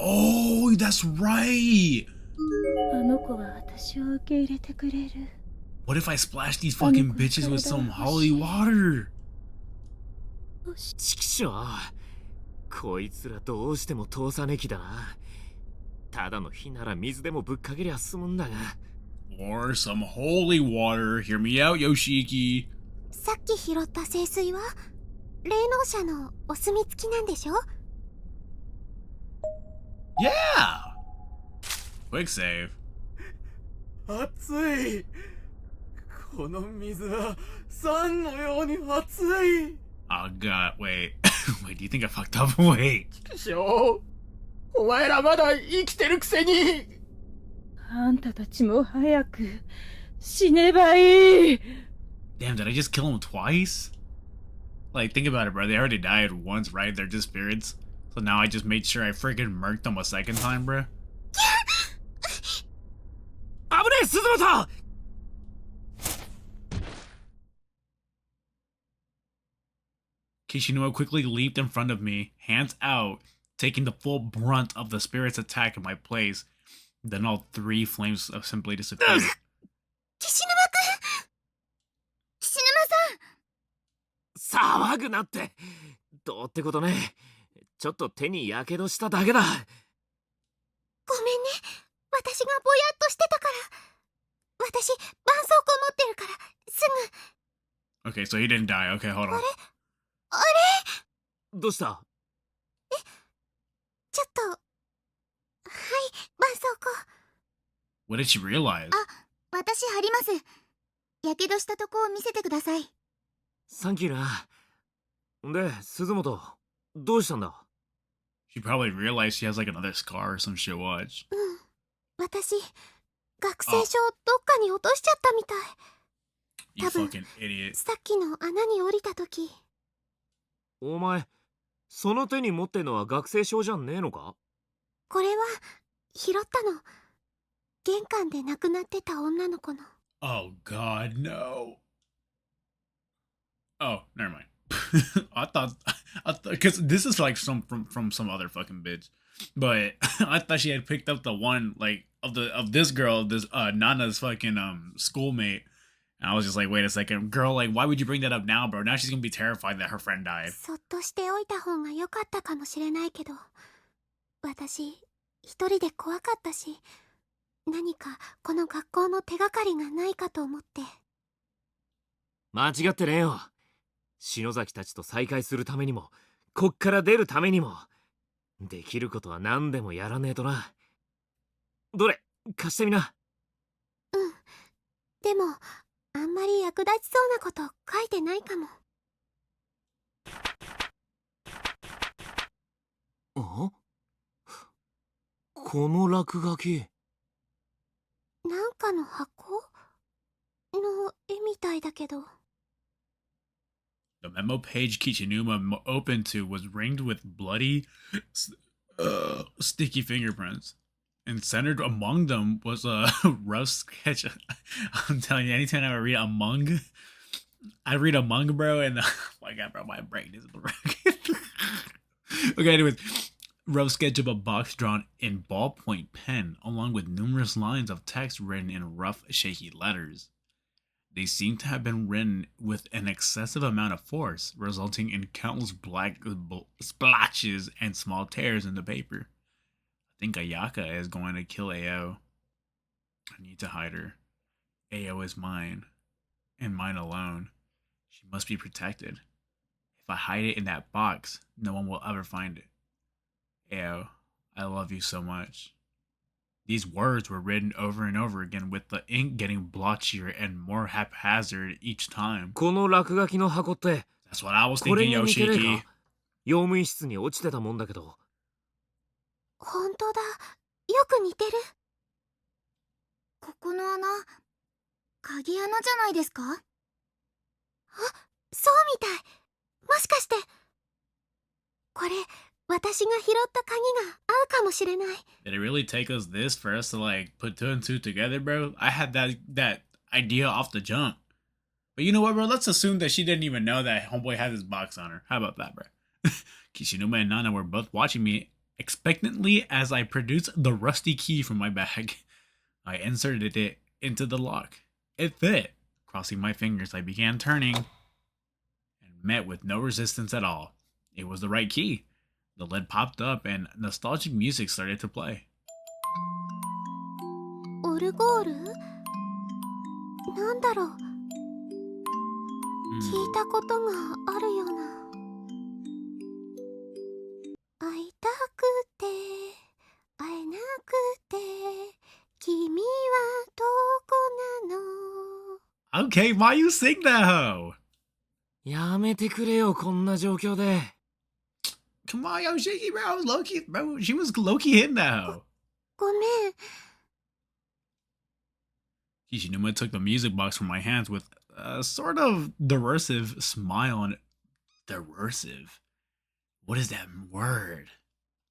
Oh, that's right. あの子は私を受け入れてくれる。 What if I splash these fucking bitches with some holy water? ちくしょう、こいつらどうしても通さねきだな。ただの火なら水でもぶっかけりゃ済むんだが。Or some holy water. Hear me out, Yoshiki. さっき拾った聖水は霊能者のお墨付きなんでしょ？ Yeah. Quick save. 熱い。この水は酸のように熱い。Oh god, wait. Wait, do you think I fucked up? Wait. ちくしょう、お前らまだ生きてるくせに。あんたたちも早く死ねばいい。 Damn, did I just kill him twice? Like, think about it, bro. They already died once, right? They're just spirits. So now I just made sure I freaking murked them a second time, bro. 危ねえ、鈴本。Kishinuma quickly leaped in front of me, hands out, taking the full brunt of the spirit's attack in my place. Then all three flames simply disappeared. 岸沼くん、岸沼さん。騒ぐなって。どうってことね。ちょっと手にやけどしただけだ。ごめんね。私がぼやっとしてたから。私、絆創膏持ってるから、すぐ。 Okay, so he didn't die. Okay, hold on. あれどうした？ちょっと。はい、絆創膏。What did she realize? 私貼ります。やけどしたとこを見せてください。サンキューな。で、鈴本、どうしたんだ？ She probably realized she has like another scar or some shit. Watch. 私、学生証どっかに落としちゃったみたい。 You fucking idiot. さっきの穴に降りたとき。お前、その手に持ってんのは学生証じゃねえのか？これは、拾ったの。玄関で亡くなってた女の子の。 Oh god, no. Oh, never mind. I thought, because this is like from some other fucking bitch, but I thought she had picked up the one like of this girl, this Nana's fucking schoolmate, and I was just like, wait a second, girl, like why would you bring that up now, bro? Now she's gonna be terrified that her friend died. そっとしておいた方が良かったかもしれないけど、私、一人で怖かったし、何かこの学校の手がかりがないかと思って。間違ってねえよ。篠崎たちと再会するためにも、こっから出るためにも、できることは何でもやらねえとな。どれ、貸してみな。でも、あんまり役立ちそうなこと書いてないかも。あ？この落書き。なんかの箱の絵みたいだけど。 The memo page Kichinuma opened to was ringed with bloody, sticky fingerprints. And centered among them was a rough sketch. I'm telling you, anytime I read I read among, bro, and oh my god, bro, my brain is broken. Okay, anyways, rough sketch of a box drawn in ballpoint pen, along with numerous lines of text written in rough, shaky letters. They seem to have been written with an excessive amount of force, resulting in countless black splashes and small tears in the paper. I think Ayaka is going to kill Ao. I need to hide her. Ao is mine, and mine alone. She must be protected. If I hide it in that box, no one will ever find it. Ao, I love you so much. These words were written over and over again, with the ink getting blotchier and more haphazard each time. この落書きの箱って、 That's what I was これ thinking, に似てねえ Yoshiki. か？用務員室に落ちてたもんだけど。本当だ。よく似てる。ここの穴、鍵穴じゃないですか？あ、そうみたい。もしかして。これ、私が拾った鍵が合うかもしれない。 Did it really take us this for us to like put two and two together, bro? I had that idea off the jump. But you know what, bro? Let's assume that she didn't even know that homeboy had this box on her. How about that, bro? Kishinuma and Nana were both watching me Expectantly, as I produced the rusty key from my bag, I inserted it into the lock. It fit. Crossing my fingers, I began turning and met with no resistance at all. It was the right key. The lid popped up and nostalgic music started to play. オルゴールなんだろう、聞いたことがあるような。会いたくて会えなくて君はどこなの。 Okay, Mayu, sing that hoe. やめてくれよ、こんな状況で。Come on, yo, Shiggy, bro. I was low key, bro. She was low key hitting that hoe. ごめん。 Kishinuma took the music box from my hands with a sort of derisive smile and derisive. What is that word?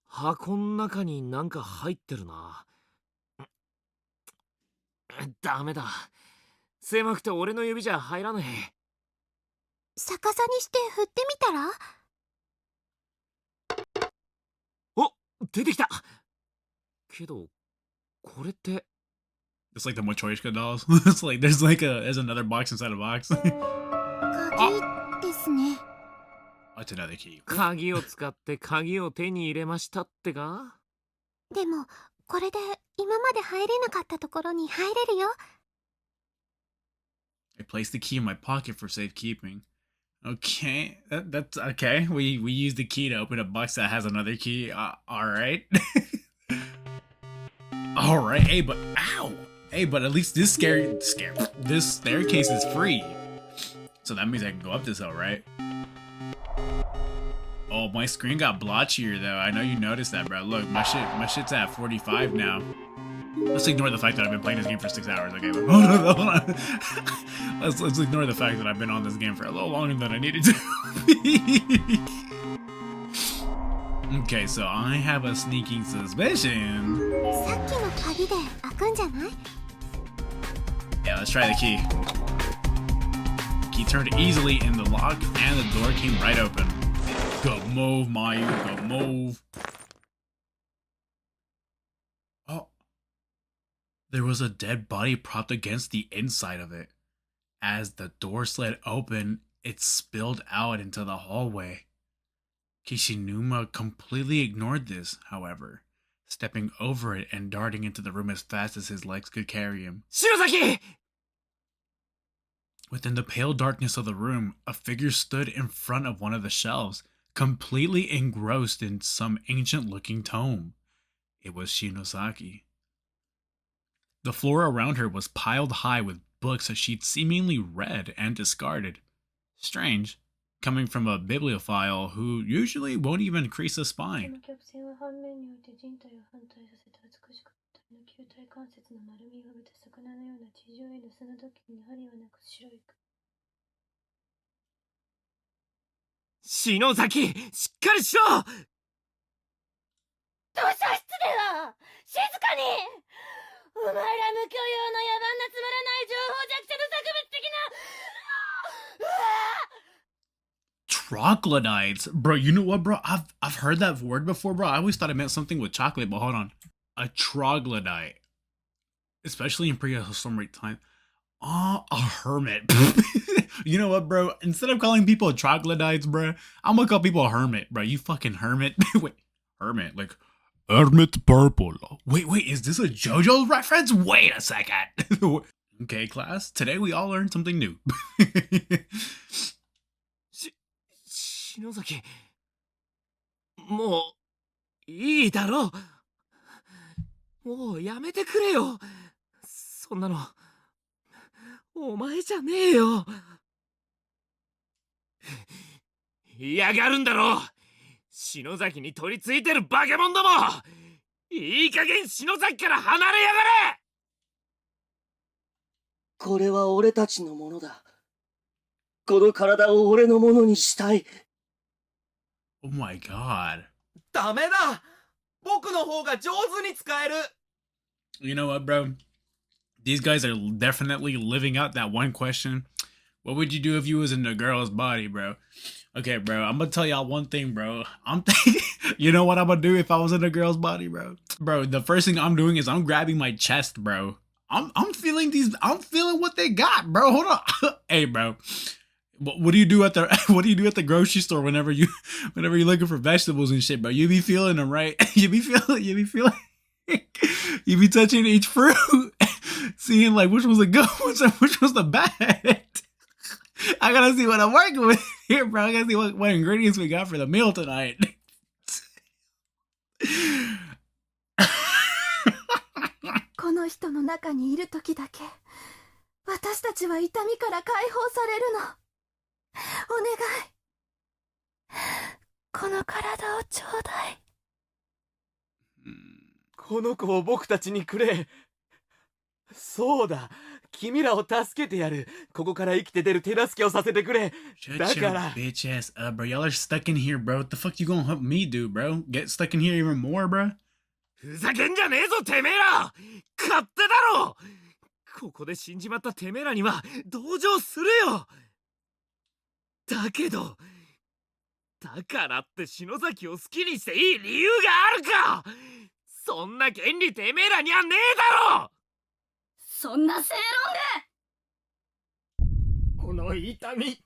箱の中になんか入ってるな。ダメだ。狭くて俺の指じゃ入らねえ。逆さにして振ってみたら。お、出てきた。けど、これって。It's like the Matryoshka dolls. It's like there's another box inside a box. 鍵ですね。That's another key. 鍵を使って鍵を手に入れましたってか？でもこれで今まで入れなかったところに入れるよ。I placed the key in my pocket for safekeeping. Okay, that's okay. We use the key to open a box that has another key. All right. All right. Hey, but ow. Hey, but at least this this staircase is free. So that means I can go up this hill, right? Oh, my screen got blotchier though. I know you noticed that, bro. Look, my shit's at 45 now. Let's ignore the fact that I've been playing this game for 6 hours. Okay, hold on. Let's ignore the fact that I've been on this game for a little longer than I needed to. Okay, so I have a sneaking suspicion. さっきの鍵で開くんじゃない？ Yeah, let's try the key. Key turned easily in the lock, and the door came right open. Good move, Mayu. Good move. Oh. There was a dead body propped against the inside of it. As the door slid open, it spilled out into the hallway. Kishinuma completely ignored this, however, stepping over it and darting into the room as fast as his legs could carry him. Shinozaki! Within the pale darkness of the room, a figure stood in front of one of the shelves, completely engrossed in some ancient-looking tome. It was Shinozaki. The floor around her was piled high with books that she'd seemingly read and discarded. Strange, coming from a bibliophile who usually won't even crease a spine. Shinozaki, しっかりしろ！図書室では静かに！お前ら無許容の野蛮なつまらない情報弱者の作物的な。 Troglodytes, bro. You know what, bro? I've heard that word before, bro. I always thought it meant something with chocolate, but hold on. A troglodyte, especially in prehistoric time. Oh, a hermit. You know what, bro? Instead of calling people troglodytes, bro, I'm gonna call people a hermit, bro. You fucking hermit. Wait, hermit, like hermit purple. Wait, is this a JoJo's reference? Wait a second. Okay, class. Today we all learned something new. 篠崎、もういいだろう。もうやめてくれよ。そんなのお前じゃねえよ。嫌がるんだろう。篠崎に取り付いてるバケモンども。いい加減篠崎から離れやがれ。これは俺たちのものだ。この体を俺のものにしたい。Oh my god. ダメだ。僕の方が上手に使える。 You know what, bro? These guys are definitely living out that one question. What would you do if you was in a girl's body, bro? Okay, bro, I'm gonna tell y'all one thing, bro. I'm thinking, you know what I'm gonna do if I was in a girl's body, bro? Bro, the first thing I'm doing is I'm grabbing my chest, bro. I'm feeling these. I'm feeling what they got, bro. Hold on, hey, bro. What do you do at the What do you do at the grocery store whenever you're looking for vegetables and shit, bro? You be feeling them, right? You be feeling. You be touching each fruit, seeing like which was the good ones and which was the bad. I gotta see what I'm working with here, bro. I gotta see what ingredients we got for the meal tonight. この人の中にいる時だけ私たちは痛みから解放されるの。お願い、この体をちょうだい。この子を僕たちにくれ。そうだ、君らを助けてやる。ここから生きて出る手助けをさせてくれ。 Shut だ your から bitch ass up, bro. Y'all are stuck in here, bro. What the fuck you gonna help me do, bro? Get stuck in here even more, bro? ふざけんじゃねえぞてめえら。勝手だろ。ここで死んじまったてめえらには同情するよ。だけどだからって篠崎を好きにしていい理由があるか。そんな権利てめえらにはねえだろ。そんな正論で。この痛み、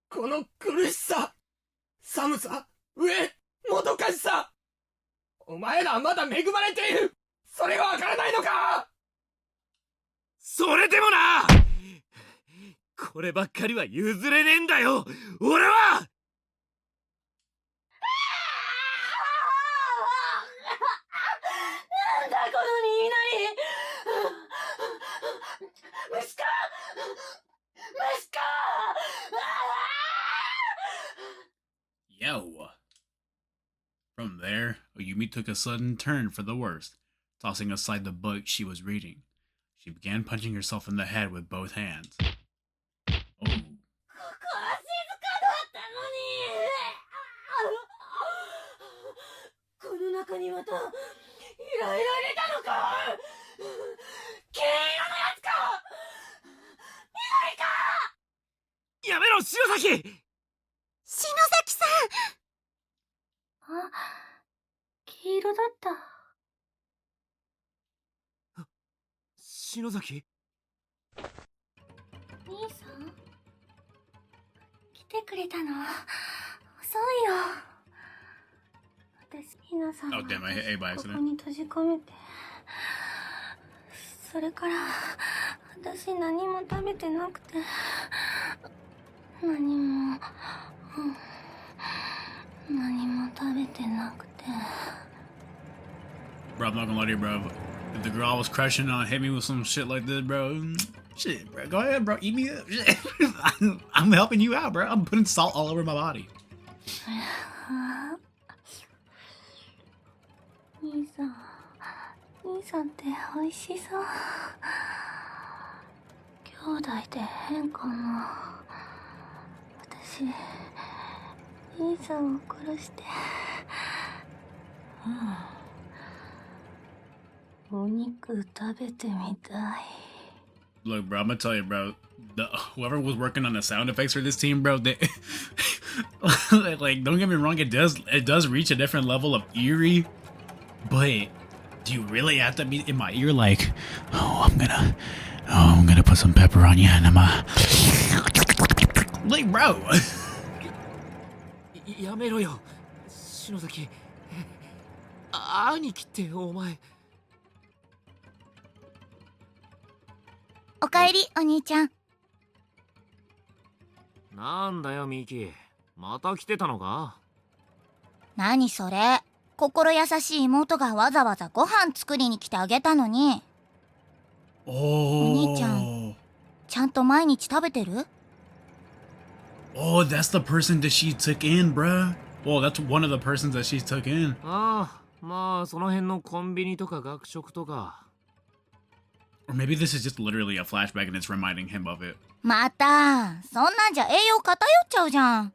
この苦しさ、寒さ、飢え、もどかしさ。お前らはまだ恵まれている。それがわからないのか。それでもな、こればっかりは譲れねえんだよ俺は。なんだこの言いなり。息子、息子。Yo. From there, Oyumi took a sudden turn for the worse, tossing aside the book she was reading. She began punching herself in the head with both hands. Oh. ここは静かだったのに。この中にまたイライラ出たのか。金色のやつか。緑か。やめろ篠崎。篠崎さん。あ、黄色だった。篠崎。兄さん、来てくれたの。遅いよ。私、ひなさんが Oh, damn, I hit A by ここ accident. に閉じ込めて、それから私何も食べてなくて、何も食べてなくて。 Bro, I'm not gonna lie to you, bro. If the girl I was crushing on hit me with some shit like this, bro, shit, bro, go ahead, bro, eat me up. Shit. I'm helping you out, bro. I'm putting salt all over my body. 兄さんって美味しそう。兄弟で変かな。私、兄さんを殺して、お肉食べてみたい。 Look, bro, I'm gonna tell you, bro. Whoever was working on the sound effects for this team, bro, they like, don't get me wrong, it does reach a different level of eerie, but do you really have to be in my ear like, I'm gonna put some pepper on you and like, bro. やめろよ篠崎。兄貴ってお前。おかえり、お兄ちゃん。なんだよミキ、また来てたのか。何それ。心優しい妹がわざわざご飯作りに来てあげたのに。Oh, 兄ちゃん、ちゃんと毎日食べてる？ oh, that's the person that she took in, bruh. Well, that's one of the persons that she took in. ああ、まあその辺のコンビニとか学食とか。 Or maybe this is just literally a flashback and it's reminding him of it. また、そんなんじゃ栄養偏っちゃうじゃん。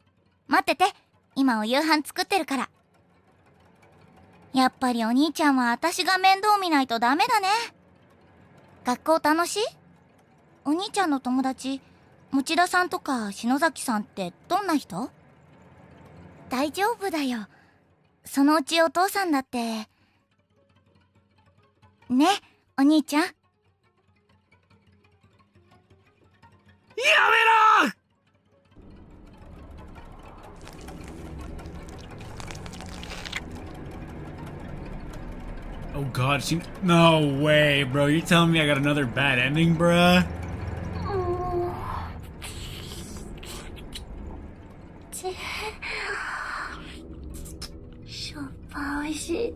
待ってて、今お夕飯作ってるから。やっぱりお兄ちゃんは私が面倒見ないとダメだね。学校楽しい？お兄ちゃんの友達、持田さんとか篠崎さんってどんな人？大丈夫だよ。そのうちお父さんだってね、お兄ちゃん。やめろ Oh god, no way, bro. You're telling me I got another bad ending, bruh? しょっぱおいしい。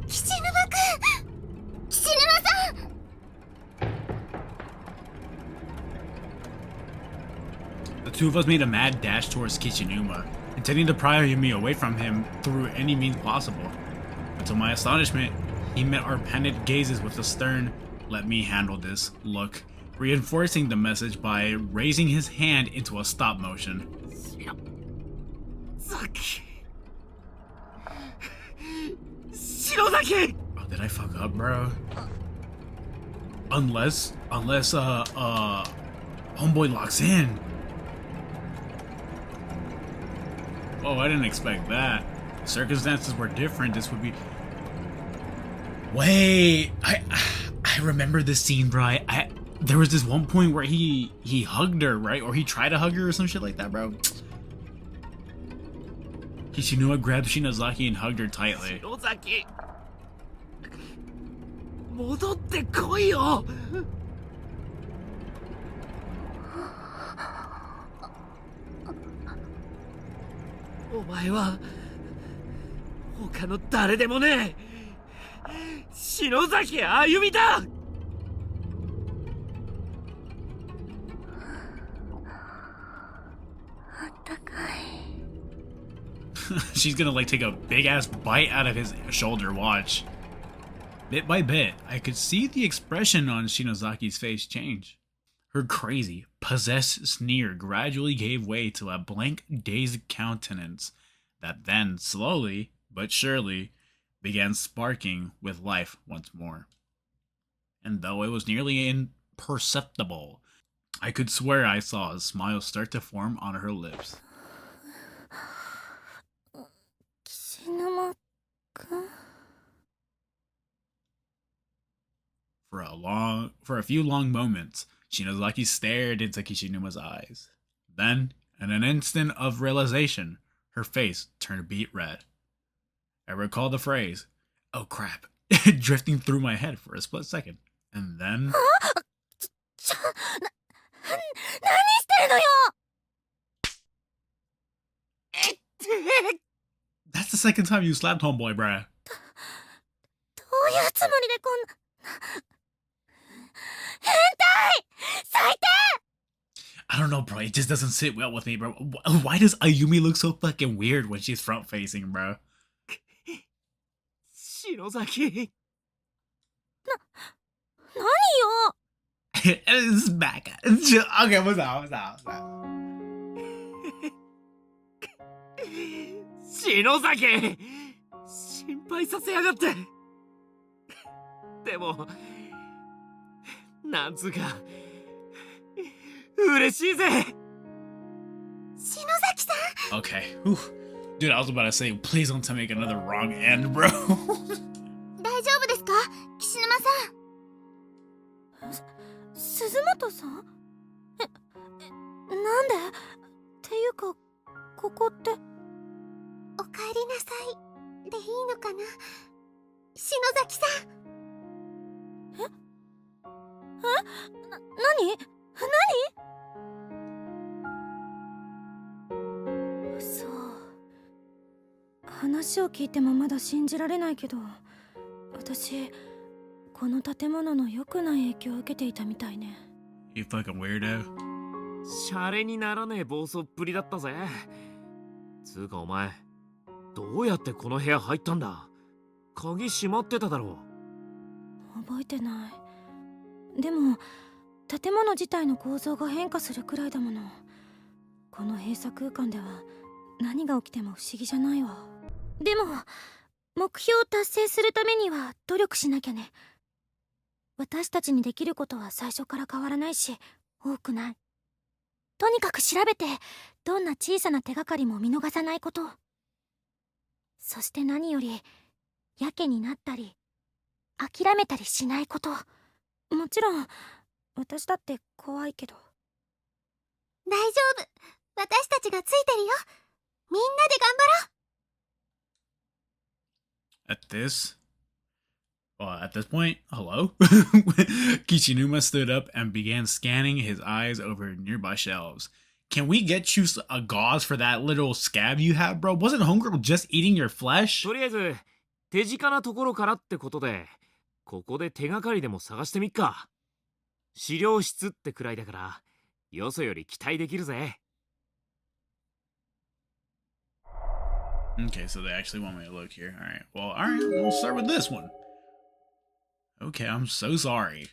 岸沼くん、岸沼さん。The two of us made a mad dash towards Kishinuma, intending to pry me away from him through any means possible. But to my astonishment, he met our penitent gazes with a stern, "Let me handle this" look, reinforcing the message by raising his hand into a stop motion. 篠崎 Oh, did I fuck up, bro? Unless, homeboy locks in. Oh, I didn't expect that. If circumstances were different, this would be. Wait, I remember this scene, bro. There was this one point where he hugged her, right? Or he tried to hug her or some shit like that, bro. Kishinuma grabbed Shinozaki and hugged her tightly. 篠崎戻ってこいよお前は他の誰でもねえ篠崎あゆみだ She's gonna like take a big ass bite out of his shoulder, watch. Bit by bit, I could see the expression on Shinozaki's face change. Her crazy, possessed sneer gradually gave way to a blank, dazed countenance that then, slowly but surely, began sparking with life once more. And though it was nearly imperceptible, I could swear I saw a smile start to form on her lips. 岸沼くん。 For a few long moments, Shinozaki stared into Kishinuma's eyes. Then, in an instant of realization, her face turned beet red. I recall the phrase, "Oh crap," drifting through my head for a split second. And then... 何してるのよ That's the second time you slapped homeboy, bruh. どういうつもりでこんな変態最低 I don't know, bro. It just doesn't sit well with me, bro. Why does Ayumi look so fucking weird when she's front facing, bro? 篠崎何よ This is back. Okay, what's up? 篠崎心配させやがってでもなんつうか嬉しいぜ篠崎さん Okay. Whew. Dude, I was about to say, please don't tell me another wrong end, bro. 大丈夫ですか岸沼さん鈴本さんなんでっていうかここっておかえりなさいでいいのかな篠崎さん何そう話を聞いてもまだ信じられないけど私この建物の良くない影響を受けていたみたいね You fucking weirdo. シャレにならねえ暴走っぷりだったぜつうかお前どうやってこの部屋入ったんだ鍵閉まってただろ覚えてないでも建物自体の構造が変化するくらいだものこの閉鎖空間では何が起きても不思議じゃないわでも目標を達成するためには努力しなきゃね私たちにできることは最初から変わらないし、多くない。とにかく調べて、どんな小さな手がかりも見逃さないこと。そして何より、やけになったり、諦めたりしないこと。もちろん、私だって怖いけど。大丈夫。私たちがついてるよ。みんなで頑張ろう。At this point, hello? Kishinuma stood up and began scanning his eyes over nearby shelves. Can we get you a gauze for that little scab you have, bro? Wasn't Homegirl just eating your flesh? とりあえず手近なところからってことで、ここで手がかりでも探してみっか。資料室ってくらいだからよそより期待できるぜ。Okay, so they actually want me to look here. Alright, we'll start with this one. Okay, I'm so sorry.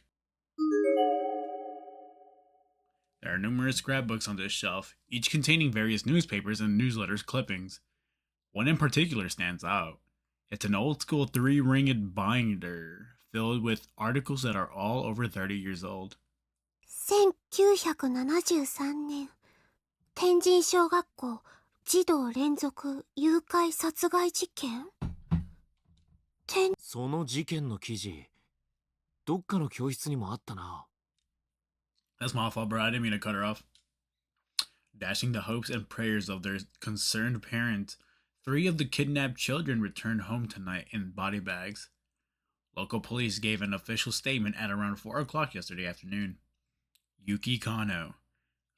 There are numerous scrapbooks on this shelf, each containing various newspapers and newsletters clippings. One in particular stands out. It's an old-school 3-ringed binder filled with articles that are all over 30 years old. 1973年、天神小学校児童連続誘拐殺害事件。その事件の記事、どっかの教室にもあったな。That's my fault, bro. I didn't mean to cut her off. Dashing the hopes and prayers of their concerned parents, 3 of the kidnapped children returned home tonight in body bags. Local police gave an official statement at around 4 o'clock yesterday afternoon. Yuki Kano,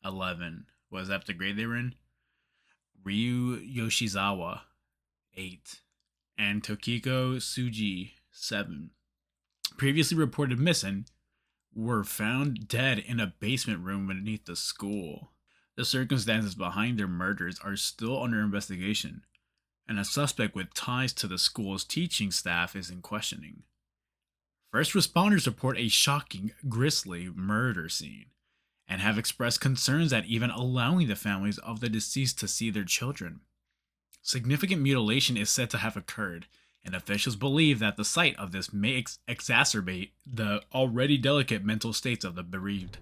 11, was that the grade they were in? Ryu Yoshizawa, 8, and Tokiko Tsuji, 7, previously reported missing, were found dead in a basement room beneath the school. The circumstances behind their murders are still under investigation, and a suspect with ties to the school's teaching staff is in questioning. First responders report a shocking, grisly murder scene, and have expressed concerns at even allowing the families of the deceased to see their children. Significant mutilation is said to have occurred, and officials believe that the sight of this may exacerbate the already delicate mental states of the bereaved.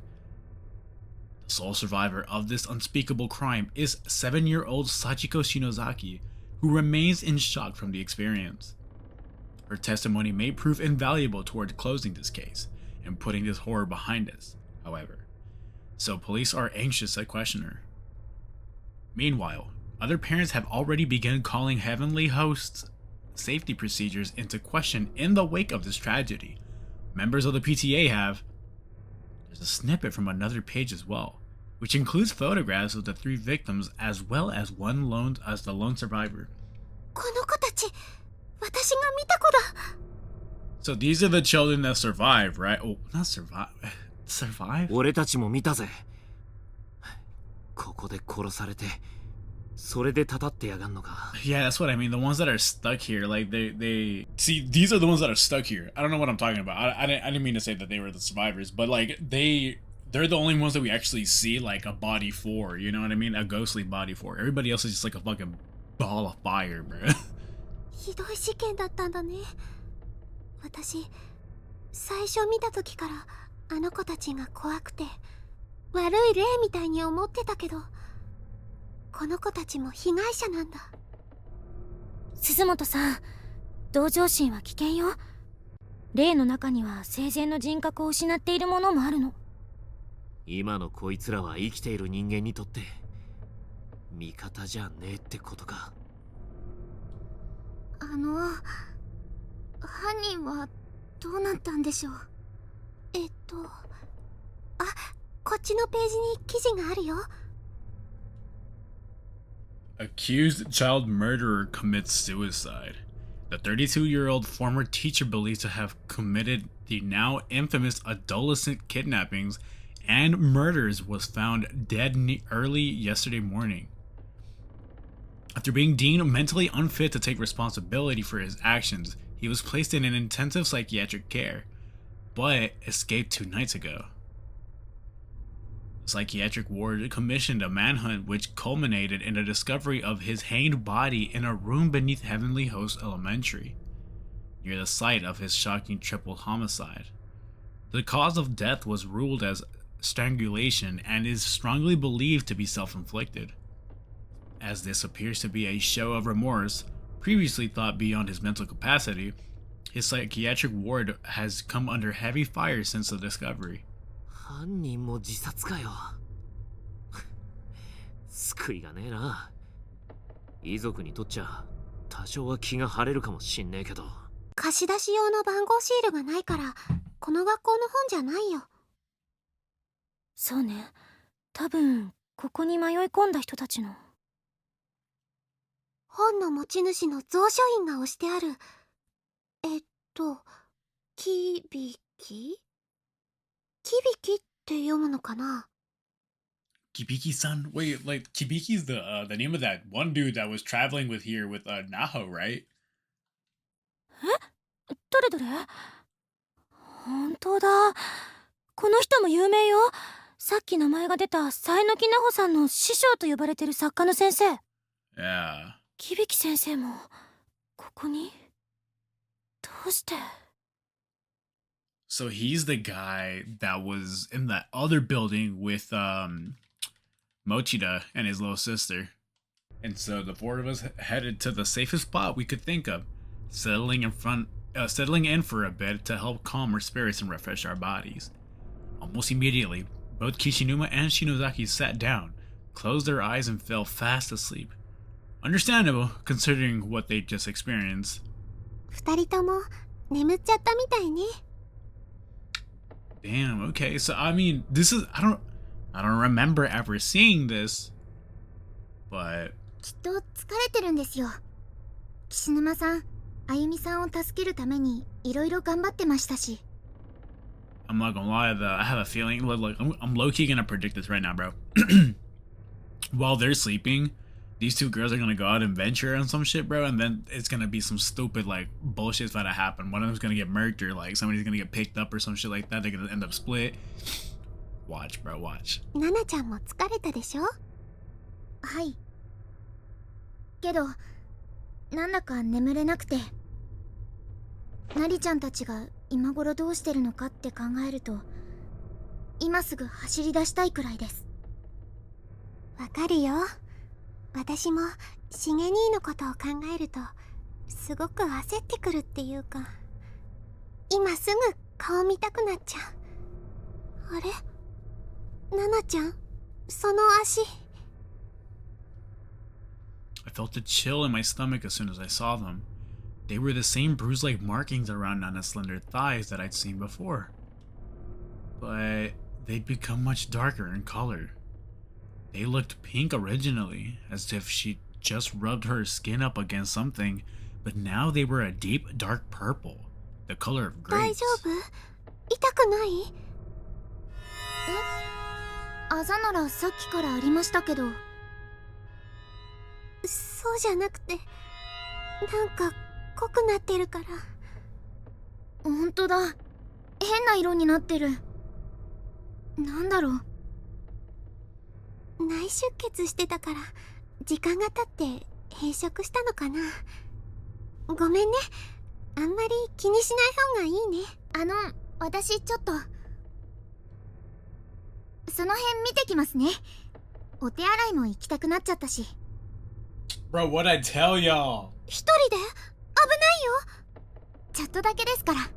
The sole survivor of this unspeakable crime is 7-year-old Sachiko Shinozaki, who remains in shock from the experience. Her testimony may prove invaluable toward closing this case and putting this horror behind us, however, so police are anxious to question her. Meanwhile, other parents have already begun calling Heavenly Host's safety procedures into question in the wake of this tragedy. Members of the PTA have. There's a snippet from another page as well, which includes photographs of the 3 victims as well as the lone survivor. この子たち、私が見た子だ。 So these are the children that survived, right? Oh, not survive. Survive? 俺たちも見たぜ。ここで殺されて、それでたたってやがんのか。 Yeah, that's what I mean. The ones that are stuck here, like they see, these are the ones that are stuck here. I don't know what I'm talking about. I didn't mean to say that they were the survivors, but like they're the only ones that we actually see like a body for. You know what I mean? A ghostly body for. Everybody else is just like a fucking ball of fire, bro. ひどい事件だったんだね。私、最初見た時からあの子たちが怖くて、悪い霊みたいに思ってたけど、この子たちも被害者なんだ。鈴本さん、同情心は危険よ。霊の中には生前の人格を失っているものもあるの。今のこいつらは生きている人間にとって味方じゃねえってことか。犯人はどうなったんでしょう。あ、こっちのページに記事があるよ。Accused child murderer commits suicide. The 32-year-old former teacher believed to have committed the now infamous adolescent kidnappings and murders was found dead early yesterday morning. After being deemed mentally unfit to take responsibility for his actions, he was placed in an intensive psychiatric care, but escaped 2 nights ago. The psychiatric ward commissioned a manhunt which culminated in the discovery of his hanged body in a room beneath Heavenly Host Elementary, near the site of his shocking triple homicide. The cause of death was ruled as strangulation and is strongly believed to be self-inflicted. As this appears to be a show of remorse, previously thought beyond his mental capacity, his psychiatric ward has come under heavy fire since the discovery. 犯人も自殺かよ。救いがねえな。遺族にとっちゃ多少は気が晴れるかもしんねえけど。貸し出し用の番号シールがないからこの学校の本じゃないよ。そうね、多分ここに迷い込んだ人たちの。本の持ち主の蔵書印が押してある。キビキって読むのかな。 Kibiki-san? Wait, like Kibiki's the name of that one dude that was traveling with here with Naho, right? どれどれ。本当だ、この人も有名よ。さっき名前が出た佐榎木奈穂さんの師匠と呼ばれてる作家の先生。 Yeah. 響先生もここに。どうして。 So he's the guy that was in that other building with Mochida and his little sister. And so the four of us headed to the safest spot we could think of, settling in for a bit to help calm our spirits and refresh our bodies. Almost immediately, both Kishinuma and Shinozaki sat down, closed their eyes, and fell fast asleep. Understandable, considering what they just experienced. 二人とも眠っちゃったみたいね。 Damn, okay, so I mean, this is I don't remember ever seeing this, but きっと疲れてるんですよ。岸沼さん、あゆみさんを助けるためにいろいろ頑張ってましたし。 I'm not gonna lie, though, I have a feeling, look, I'm low-key gonna predict this right now, bro. While they're sleeping, these two girls are gonna go out and venture on some shit, bro, and then it's gonna be some stupid, like, bullshit's gonna happen. One of them's gonna get murked, or, like, somebody's gonna get picked up or some shit like that. They're gonna end up split. Watch, bro, watch. ナナちゃんも疲れたでしょ。はい。けど、なんだか眠れなくて。ナリちゃんたちが今頃どうしてるのかって考えると、今すぐ走り出したいくらいです。わかるよ。私もしげ兄のことを考えるとすごく焦ってくるっていうか、今すぐ顔見たくなっちゃう。あれ、ナナちゃん、その足。 I felt a chill in my stomach as soon as I saw them. They were the same bruise-like markings around Nana's slender thighs that I'd seen before. But they'd become much darker in color. They looked pink originally, as if she'd just rubbed her skin up against something, but now they were a deep, dark purple, the color of 大 grapes. 丈夫？痛くない？あざならさっきからありましたけど。そうじゃなくて、なんか濃くなってるから。ほんとだ、変な色になってる。なんだろう。内出血してたから時間が経って閉塞したのかな。ごめんね、あんまり気にしない方がいいね。私ちょっとその辺見てきますね。お手洗いも行きたくなっちゃったし。 Bro, what'd I tell y'all? 一人で？危ないよ。ちょっとだけですから。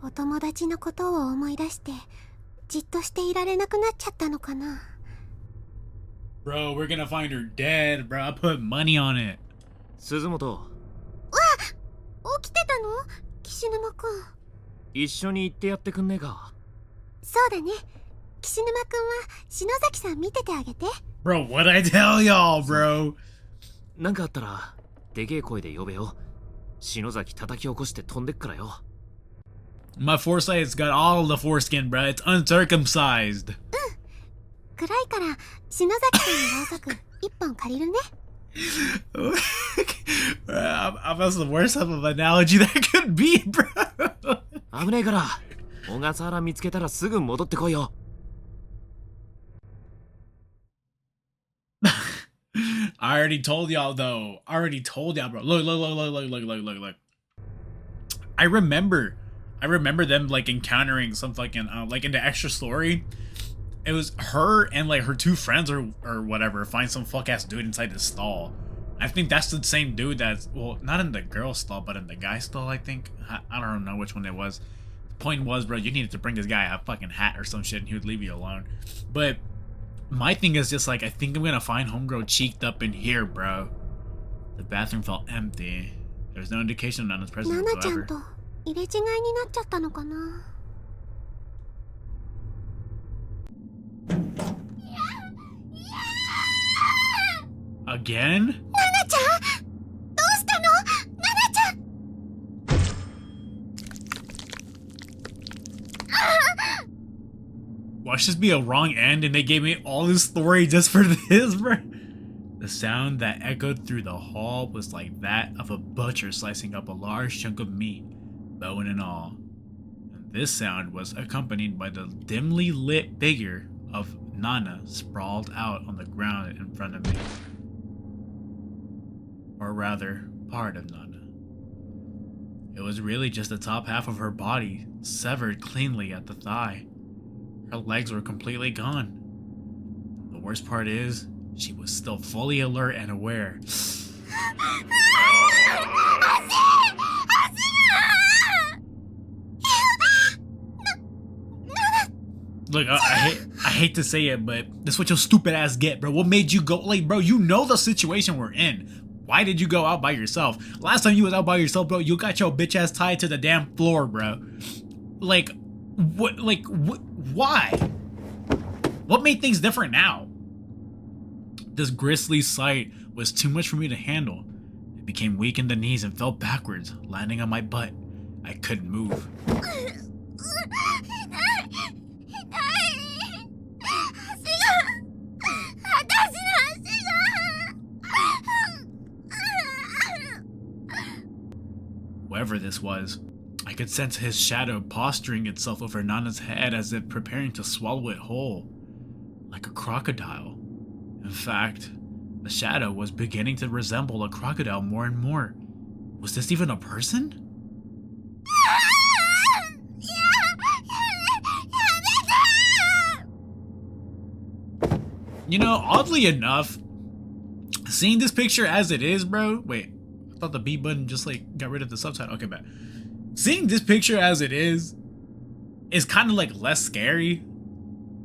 お友達のことを思い出してじっとしていられなくなっちゃったのかな。 Bro, we're gonna find her dead, bro. I put money on it. 鈴本、起きてたの？岸沼くん。一緒に行ってやってくんねえか。そうだね。岸沼くんは篠崎さん見ててあげて。 Bro, what'd I tell y'all, bro? なんかあったらでけえ声で呼べよ。篠崎叩き起こして飛んでっからよ。My foresight's got all the foreskin, bro. It's uncircumcised. 暗いから篠崎さんのろうそく一本借りるね。That's the worst type of analogy that could be, bro. 危ねえから小笠原見つけたらすぐ戻ってこいよ。I already told y'all, though. I already told y'all, bro. Look. I remember them like encountering some fucking like in the extra story. It was her and like her two friends or whatever find some fuck ass dude inside the stall. I think that's the same dude that's, well, not in the girl stall, but in the guy stall. I think I don't know which one it was. The point was, bro, you needed to bring this guy a fucking hat or some shit, and he would leave you alone. But my thing is just like, I think I'm gonna find homegirl cheeked up in here, bro. The bathroom felt empty. There's no indication of Nana's presence ナナちゃん whatsoever. と入れ違いになっちゃったのかな。 Again? ナナちゃん、どうしたの？ナナちゃん。 Watch this be a wrong end and they gave me all this story just for this, bro. The sound that echoed through the hall was like that of a butcher slicing up a large chunk of meat, bone and all. And this sound was accompanied by the dimly lit figure of Nana sprawled out on the ground in front of me. Or rather, part of Nana. It was really just the top half of her body, severed cleanly at the thigh. Her legs were completely gone. The worst part is, she was still fully alert and aware. Look, I hate to say it, but that's what your stupid ass get, bro. What made you go? Like, bro, you know the situation we're in. Why did you go out by yourself? Last time you was out by yourself, bro, you got your bitch ass tied to the damn floor, bro. Like, what? Like, why? What made things different now? This grisly sight was too much for me to handle. I became weak in the knees and fell backwards, landing on my butt. I couldn't move. Whoever this was, I could sense his shadow posturing itself over Nana's head as if preparing to swallow it whole, like a crocodile. In fact, the shadow was beginning to resemble a crocodile more and more. Was this even a person? You know, oddly enough, seeing this picture as it is, bro. Wait, I thought the B button just like got rid of the subtitle. Okay, bad. Seeing this picture as it is kind of like less scary.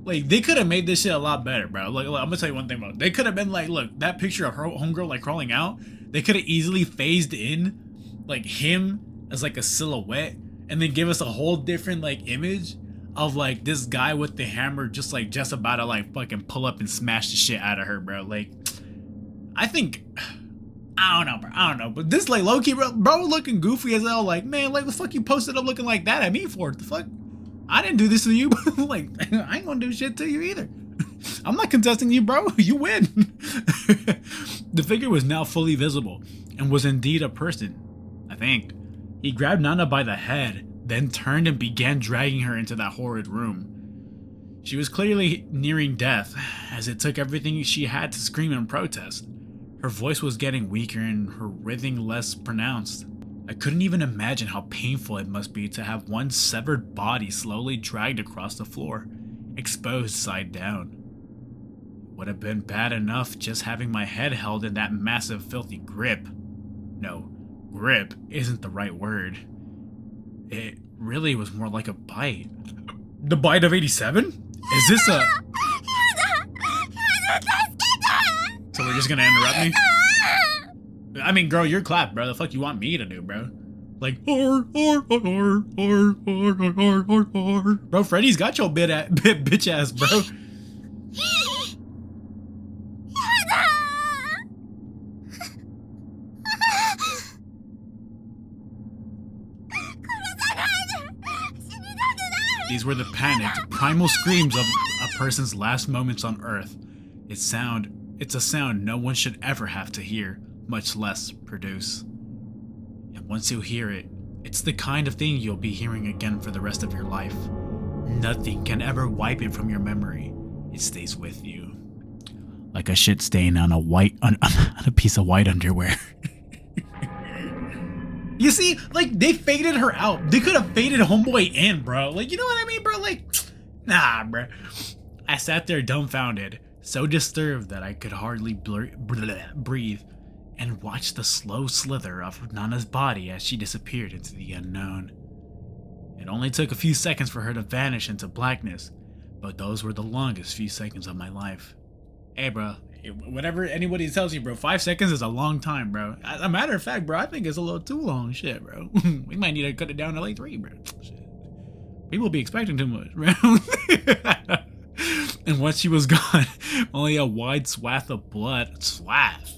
Like, they could have made this shit a lot better, bro. Like, I'm gonna tell you one thing, bro. They could have been like, look, that picture of her homegirl like crawling out. They could have easily phased in like him as like a silhouette, and then give us a whole different like image of like this guy with the hammer just about to like fucking pull up and smash the shit out of her, bro. Like, I think, I don't know, bro. I don't know, but this like low key, bro looking goofy as hell. Like, man, like, what the fuck you posted up looking like that at me for? What the fuck? I didn't do this to you. Like, I ain't gonna do shit to you either. I'm not contesting you, bro. You win. The figure was now fully visible and was indeed a person, I think. He grabbed Nana by the head, then turned and began dragging her into that horrid room. She was clearly nearing death, as it took everything she had to scream in protest. Her voice was getting weaker and her breathing less pronounced. I couldn't even imagine how painful it must be to have one severed body slowly dragged across the floor, exposed side down. It would have been bad enough just having my head held in that massive filthy grip. No, grip isn't the right word. It really was more like a bite. The bite of 87? Is this a... So we're just gonna interrupt me? I mean, girl, you're clapped, bro. The fuck you want me to do, bro? Like, bro, Freddy's got your bitch ass, bro. These were the panicked, primal screams of a person's last moments on Earth. It's a sound no one should ever have to hear, much less produce. And once you hear it, it's the kind of thing you'll be hearing again for the rest of your life. Nothing can ever wipe it from your memory. It stays with you. Like a shit stain on a piece of white underwear. You see, like, they faded her out. They could have faded homeboy in, bro. Like, you know what I mean, bro? Like, nah, bro. I sat there dumbfounded, so disturbed that I could hardly breathe, and watched the slow slither of Nana's body as she disappeared into the unknown. It only took a few seconds for her to vanish into blackness, but those were the longest few seconds of my life. Hey, bro, whatever anybody tells you, bro, 5 seconds is a long time, bro. As a matter of fact, bro, I think it's a little too long. Shit, bro. We might need to cut it down to like 3, bro. Shit. People be expecting too much, bro. And once she was gone, only a wide swath of blood. Swath?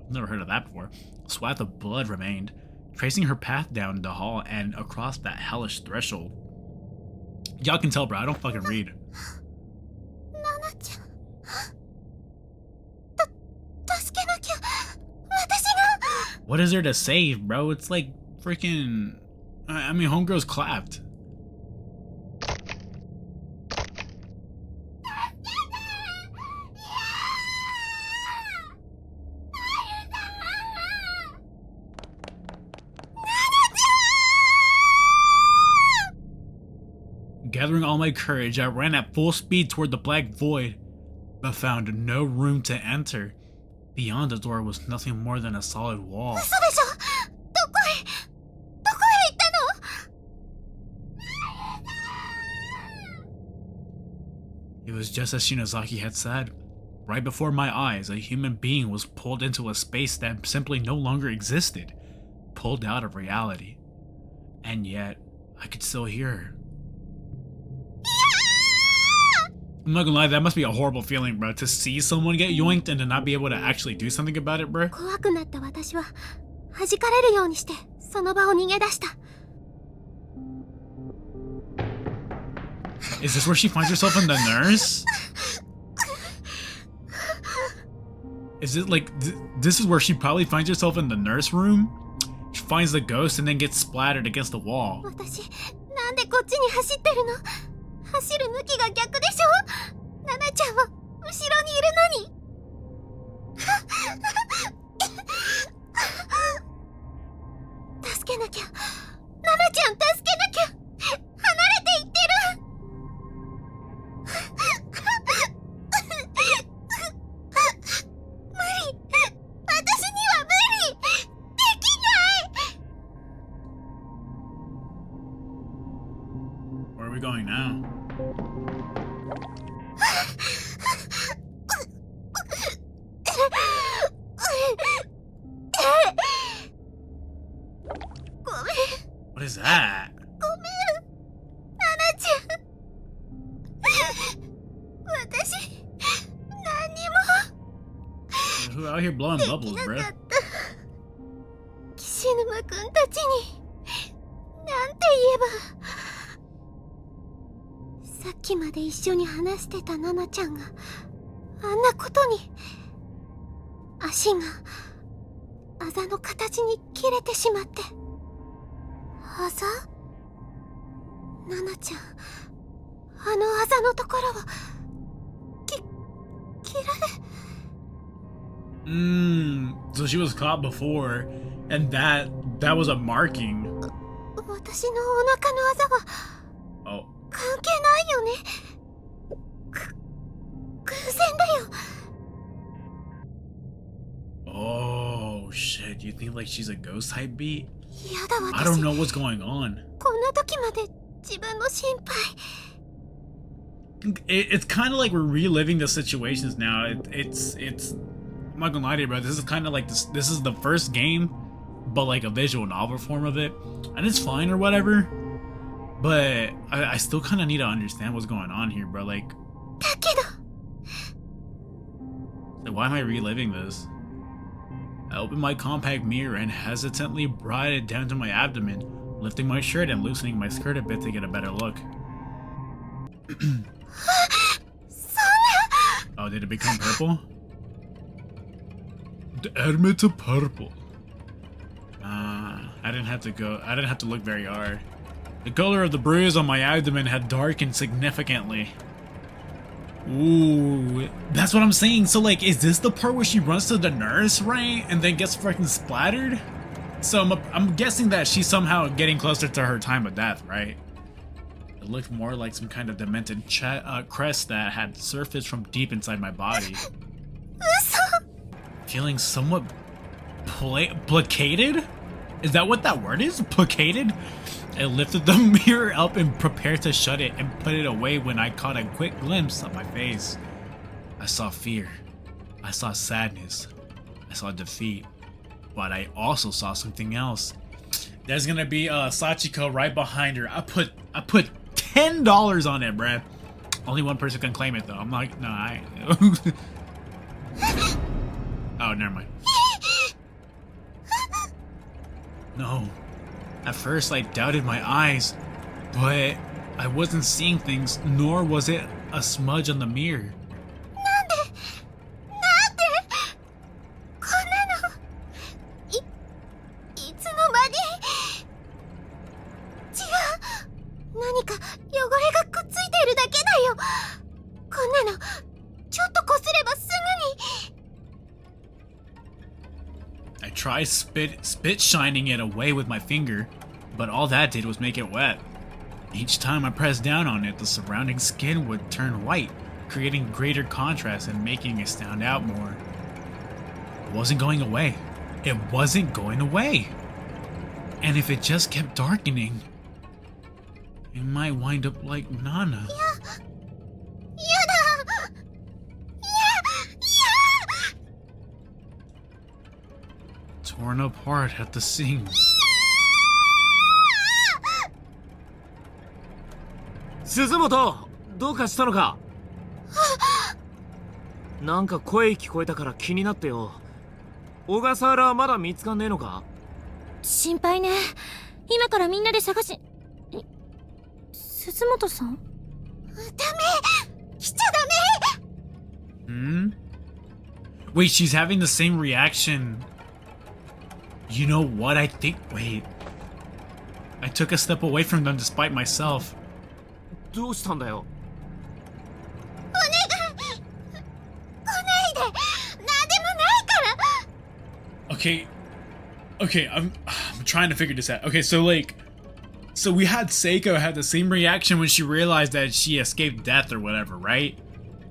I've never heard of that before. A swath of blood remained, tracing her path down the hall and across that hellish threshold. Y'all can tell, bro, I don't fucking read. Nana-chan. What is there to save, bro? It's like freaking... I mean, homegirl's clapped. Gathering all my courage, I ran at full speed toward the black void, but found no room to enter. Beyond the door was nothing more than a solid wall. It was just as Shinozaki had said. Right before my eyes, a human being was pulled into a space that simply no longer existed, pulled out of reality. And yet, I could still hear her. I'm not gonna lie, that must be a horrible feeling, bro. To see someone get yoinked and to not be able to actually do something about it, bro. Is this where she finds herself in the nurse? Is it like, this is where she probably finds herself in the nurse room? She finds the ghost and then gets splattered against the wall. Where are we going now? What is that? Who out here blowing bubbles, bro? So she was caught before, and that was a marking. Oh. Oh shit, you think like she's a ghost type beat? I don't know what's going on. It's kind of like we're reliving the situations now. It's I'm not gonna lie to you, bro. This is kind of like this is the first game, but like a visual novel form of it, and it's fine or whatever. But I still kind of need to understand what's going on here, bro. Like, why am I reliving this? I opened my compact mirror and hesitantly brought it down to my abdomen, lifting my shirt and loosening my skirt a bit to get a better look. Oh, did it become purple? Admit to purple. I didn't have to look very hard. The color of the bruise on my abdomen had darkened significantly. Ooh, that's what I'm saying. So like, is this the part where she runs to the nurse, right? And then gets fucking splattered? So I'm guessing that she's somehow getting closer to her time of death, right? It looked more like some kind of demented crest that had surfaced from deep inside my body. Feeling somewhat placated? Is that what that word is? Placated? I lifted the mirror up and prepared to shut it and put it away when I caught a quick glimpse of my face. I saw fear. I saw sadness. I saw defeat. But I also saw something else. There's gonna be Sachiko right behind her. I put $10 on it, bruh. Only one person can claim it though. I'm like, no, I ain't. Oh, never mind. No. At first I doubted my eyes, but I wasn't seeing things, nor was it a smudge on the mirror. I tried spit shining it away with my finger, but all that did was make it wet. Each time I pressed down on it, the surrounding skin would turn white, creating greater contrast and making it stand out more. It wasn't going away. It wasn't going away. And if it just kept darkening, it might wind up like Nana. Torn apart at the seams. 鈴本、どうかしたのか？なんか声聞こえたから気になってよ。小笠原はまだ見つかんねえのか？心配ね。今からみんなで探し。鈴本さん？ダメ！来ちゃダメ！ Hmm? Wait, she's having the same reaction. You know what I think? Wait. I took a step away from them despite myself. どうしたんだよ？ Okay. Okay, I'm trying to figure this out. Okay, so like, so we had Seiko had the same reaction when she realized that she escaped death or whatever, right?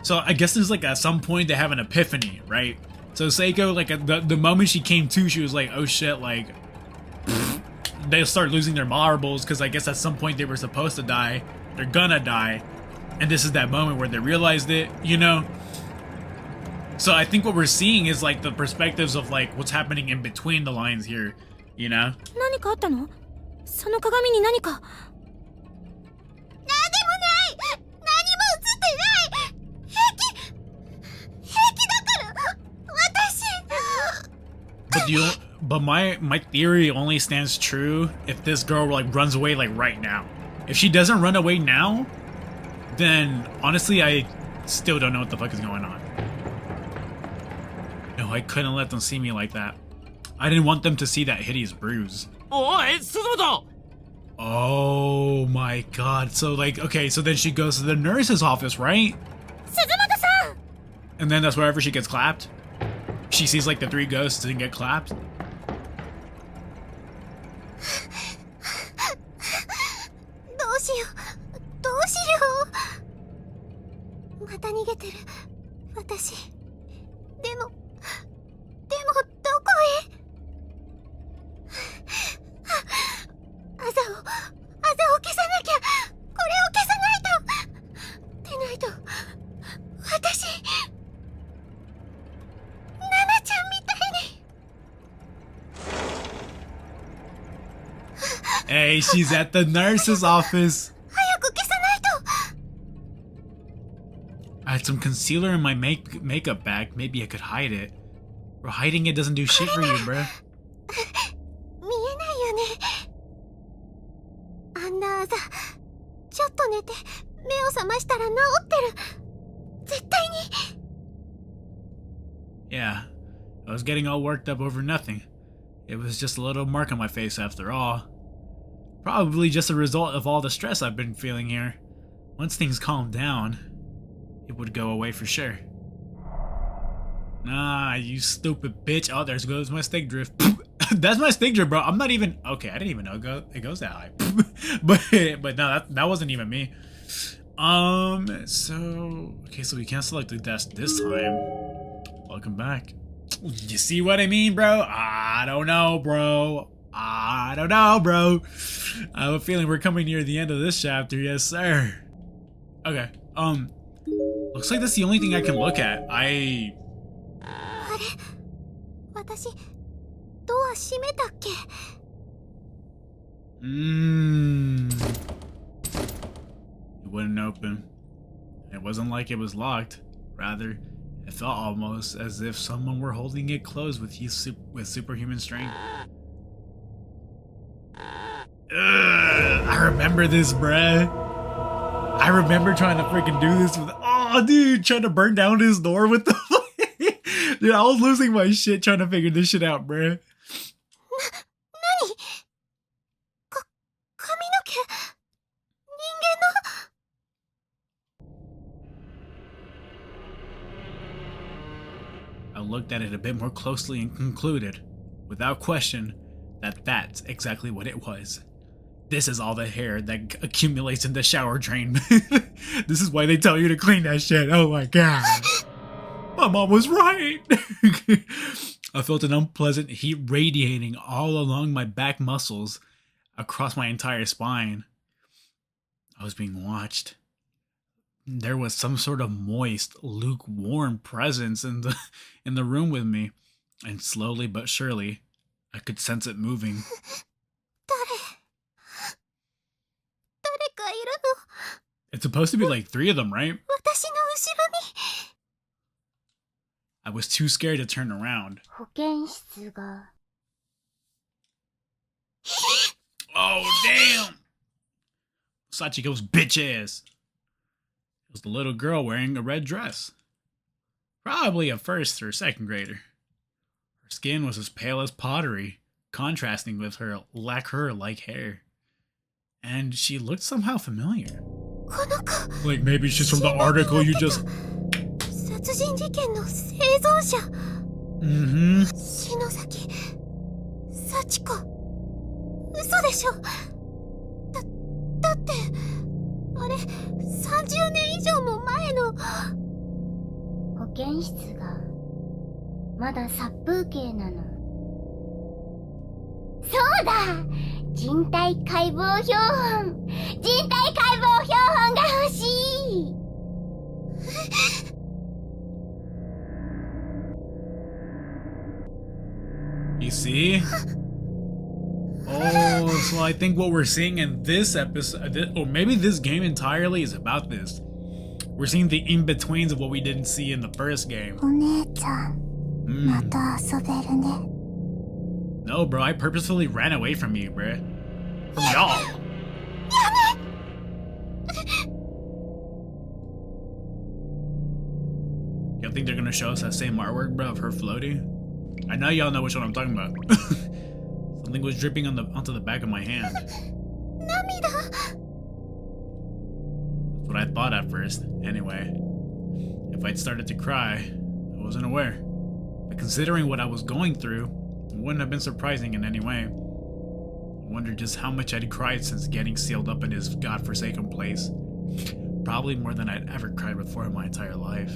So I guess there's like at some point they have an epiphany, right? So Seiko, like the moment she came to, she was like, oh shit, like they start losing their marbles because I guess at some point they were supposed to die. They're gonna die. And this is that moment where they realized it, you know? So I think what we're seeing is like the perspectives of like what's happening in between the lines here, you know? 何かあったの？その鏡に何か。 But my theory only stands true if this girl like runs away like right now. If she doesn't run away now, then honestly I still don't know what the fuck is going on. No, I couldn't let them see me like that. I didn't want them to see that hideous bruise. おい、鈴本！ Oh my god. So like, okay, so then she goes to the nurse's office, right? 鈴本さん！ And then that's wherever she gets clapped. She sees like the three ghosts and get clapped. どうしよう。どうしよう。また逃げてる。私。でもどこへ？あざを消さなきゃ。これを消さないと。でないと私ナナちゃんみたいに。 Hey, she's at the nurse's office. 早く消さないと。 I had some concealer in my makeup bag. Maybe I could hide it. But hiding it doesn't do shit for you, bruh. 見えないよね。あんなあざ、ちょっと寝て目を覚ましたら治ってる。絶対に。 Yeah, I was getting all worked up over nothing. It was just a little mark on my face after all. Probably just a result of all the stress I've been feeling here. Once things calmed down, it would go away for sure. Nah, you stupid bitch. Oh, there goes my steak drift. That's my stinger, bro. I'm not even okay. I didn't even know it goes that high. but no, that wasn't even me. So okay, so we can't select the desk this time. Welcome back. You see what I mean, bro? I don't know, bro. I don't know, bro. I have a feeling we're coming near the end of this chapter. Yes, sir. Okay. Looks like that's the only thing I can look at. あれ私ドア閉めたっけ It wouldn't open. It wasn't like it was locked. Rather, it felt almost as if someone were holding it closed with superhuman strength. I remember this, bruh. I remember trying to freaking do this with. Oh, dude, trying to burn down his door with the. Dude, I was losing my shit trying to figure this shit out, bruh. 何髪の毛人間の I looked at it a bit more closely and concluded, without question, that that's exactly what it was. This is all the hair that accumulates in the shower drain. This is why they tell you to clean that shit. Oh my god. My mom was right. I felt an unpleasant heat radiating all along my back muscles, across my entire spine. I was being watched. There was some sort of moist, lukewarm presence in the room with me, and slowly but surely, I could sense it moving. 誰かいる It's supposed to be like 3 of them, right? の私の後ろに I was too scared to turn around. 保健室が Oh, damn! Sachiko's bitch ass. It was the little girl wearing a red dress. Probably a first or second grader. Her skin was as pale as pottery, contrasting with her lacquer-like hair. And she looked somehow familiar. この子 Like maybe she's from the article you just... 殺人事件の生存者 Mm-hmm. 篠崎幸子嘘でしょだってあれ30年以上も前の保健室がまだ殺風景なのそうだ人体解剖標本人体解剖標本が欲しい You see? Oh, so I think what we're seeing in this episode, or maybe this game entirely, is about this. We're seeing the in-betweens of what we didn't see in the first game. お姉ちゃんま Mm. た遊べるね No, bro, I purposefully ran away from you, bro. From y'all. Y'all think they're gonna show us that same artwork, bro, of her floating? I know y'all know which one I'm talking about. Something was dripping onto the back of my hand. 涙 That's what I thought at first, anyway. If I'd started to cry, I wasn't aware. But considering what I was going through, it wouldn't have been surprising in any way. I wondered just how much I'd cried since getting sealed up in his godforsaken place. Probably more than I'd ever cried before in my entire life.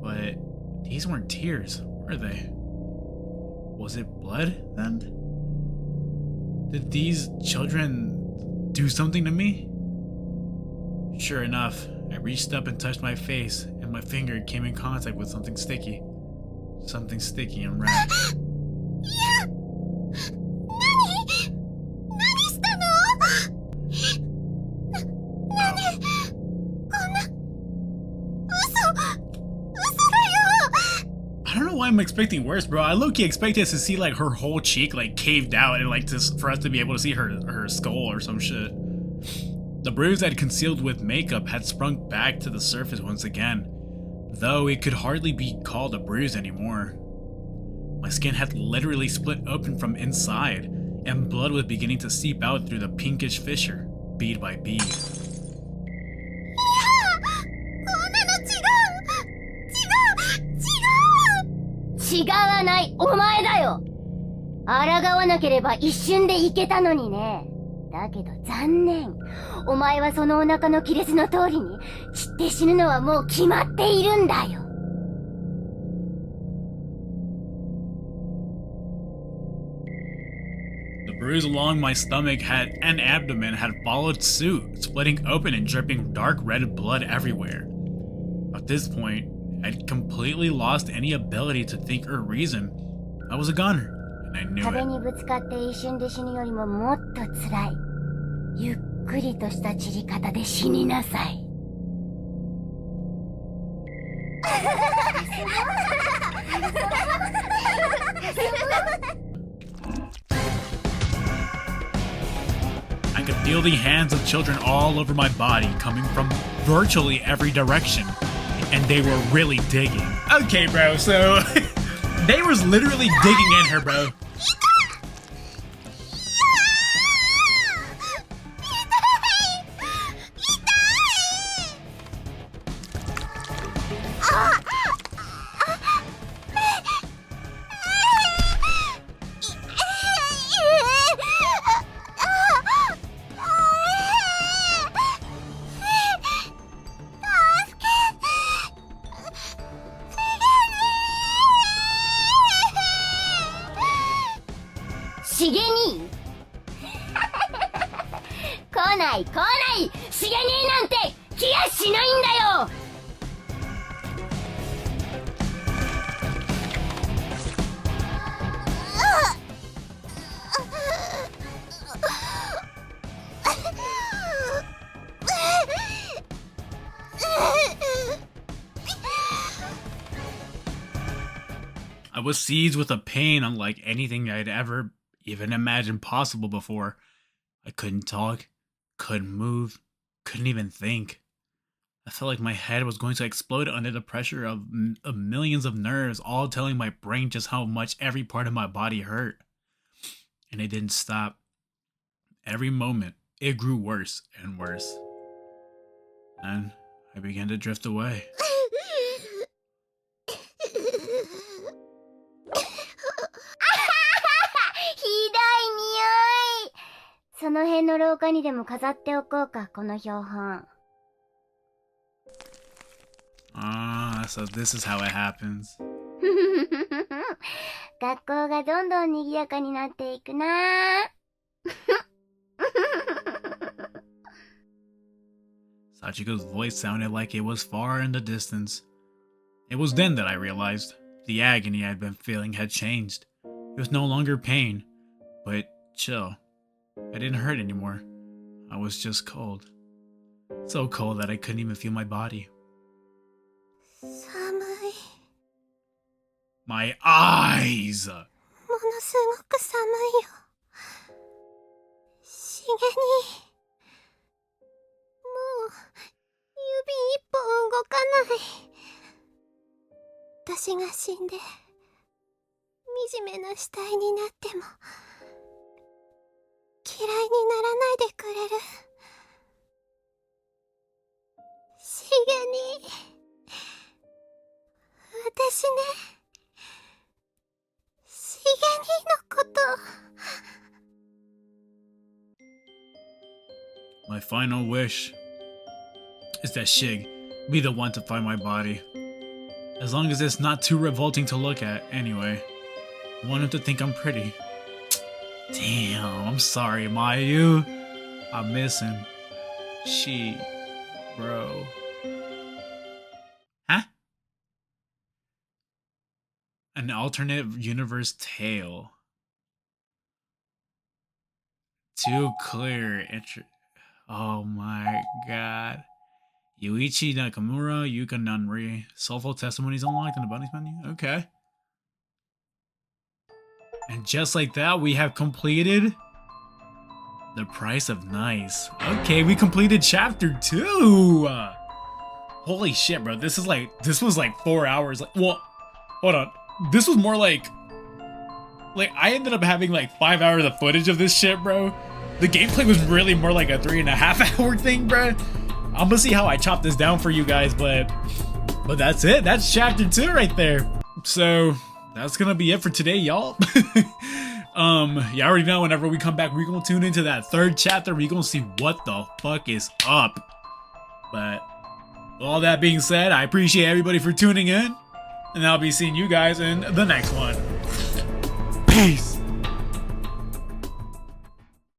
But these weren't tears, were they? Was it blood, then? Did these children do something to me? Sure enough, I reached up and touched my face, and my finger came in contact with something sticky. Something sticky and red. いや何したの何こんな嘘だよ I don't know why I'm expecting worse, bro. I low-key expected to see like her whole cheek like caved out and like for us to be able to see her skull or some shit. The bruise I'd concealed with makeup had sprung back to the surface once again, though it could hardly be called a bruise anymore. My skin had literally split open from inside, and blood was beginning to seep out through the pinkish fissure, bead by bead. こんなの違う違わないお前だよ抗わなければ一瞬でいけたのにね。だけど残念。お前はそのお腹の亀裂の通りに散って死ぬのはもう決まっているんだよ。The bruise along my stomach and abdomen had followed suit, splitting open and dripping dark red blood everywhere. At this point, I'd completely lost any ability to think or reason. I was a goner, and I knew 壁 it. にぶつかって一瞬で死ぬよりももっと辛い。ゆっくりとした散り方で死になさい。I could feel the hands of children all over my body coming from virtually every direction. And they were really digging. Okay, bro, so they was literally digging in her, bro.しげに来ない来ないしげになんて来やしないんだよ。I was seized with a pain unlike anything I'd ever even imagined possible before. I couldn't talk, couldn't move, couldn't even think. I felt like my head was going to explode under the pressure of millions of nerves, all telling my brain just how much every part of my body hurt. And it didn't stop. Every moment, it grew worse and worse. And I began to drift away. その辺の廊下にでも飾っておこうか、この標本。Ah, so this is how it happens. 学校がどんどん賑やかになっていくな。Sachiko's voice sounded like it was far in the distance. It was then that I realized the agony I'd been feeling had changed. It was no longer pain, but chill. I didn't hurt anymore. I was just cold. So cold that I couldn't even feel my body. 寒い。 My eyes! ものすごく寒いよ。しげに。もう、指一本動かない。私が死んで、惨めな死体になっても、嫌いにならないでくれる。しげに。私ね。しげにのこと。My final wish is that Shig be the one to find my body. As long as it's not too revolting to look at, anyway. I want him to think I'm pretty. Damn, I'm sorry, Mayu. I miss him. She, bro. Huh? An alternate universe tale. Too clear. Oh my god. Yuichi Nakamura, Yuka Nunri. Soulful testimonies unlocked in the bonus menu? Okay. And just like that, we have completed The Price of Nice. Okay, we completed chapter 2. Holy shit, bro. This was like 4 hours. Like, well, hold on. This was more like I ended up having like 5 hours of footage of this shit, bro. The gameplay was really more like a 3.5 hour thing, bro. I'm gonna see how I chop this down for you guys, but that's it. That's chapter 2 right there. So that's gonna be it for today, y'all. You already know whenever we come back, we're gonna tune into that third chapter. We're gonna see what the fuck is up. But all that being said, I appreciate everybody for tuning in, and I'll be seeing you guys in the next one. Peace.